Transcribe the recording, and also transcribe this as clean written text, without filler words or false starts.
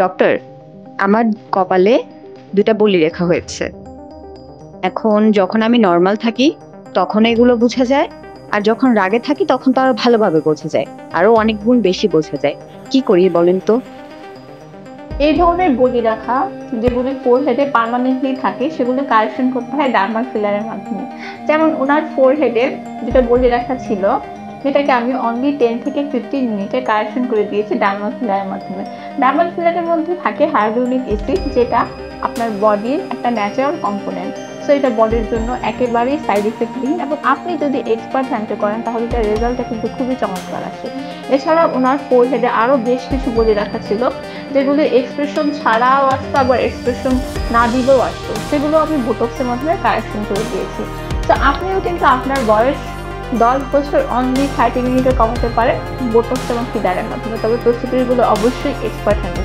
Doctor, আমার কপালে ২টা বলি রেখা হয়েছে। এখন যখন আমি নরমাল থাকি তখন এগুলো বোঝা যায়, আর যখন রাগে থাকি তখন তো আরো ভালোভাবে বোঝা যায়, আরো অনেক গুণ বেশি বোঝা যায়। কি করি বলেন তো? এই ধরনের বলি রাখা যেগুলি ফোরহেডে পার্মানেন্টলি থাকে সেগুলো কারেকশন করতে হয় ডার্মাল ফিলারের মাধ্যমে। যেমন ওনার ফোরহেডের যেটা বলি রাখা ছিল, যেটাকে আমি অনলি 10 থেকে 15 মিনিটে কারেকশন করে দিয়েছি ডার্মাল ফিলারের মাধ্যমে। ডার্মাল ফিলারের মধ্যে থাকে হায়ালুরোনিক অ্যাসিড, যেটা আপনার বডির একটা ন্যাচারাল কম্পোনেন্ট। সো এটা বডির জন্য একেবারেই সাইড ইফেক্টহীন, এবং আপনি যদি এক্সপার্ট হ্যান্ডে করেন তাহলে এটার রেজাল্টটা কিন্তু খুবই চমৎকার আসে। এছাড়া ওনার ফোরহেডে আরো বেশ কিছু বলি রাখা ছিল, যেগুলি এক্সপ্রেশন ছাড়াও আসতো, আবার এক্সপ্রেশন না দিলেও আসতো, সেগুলো আমি বোটক্সের মাধ্যমে কারেকশন করে দিয়েছি। তো আপনিও কিন্তু আপনার বয়স 10 বছর অনলি 30 মিনিটে কমাতে পারেন বোটক্স এবং ফিলারের মাধ্যমে, তবে প্রসিডিউরগুলো অবশ্যই এক্সপার্ট হ্যান্ডে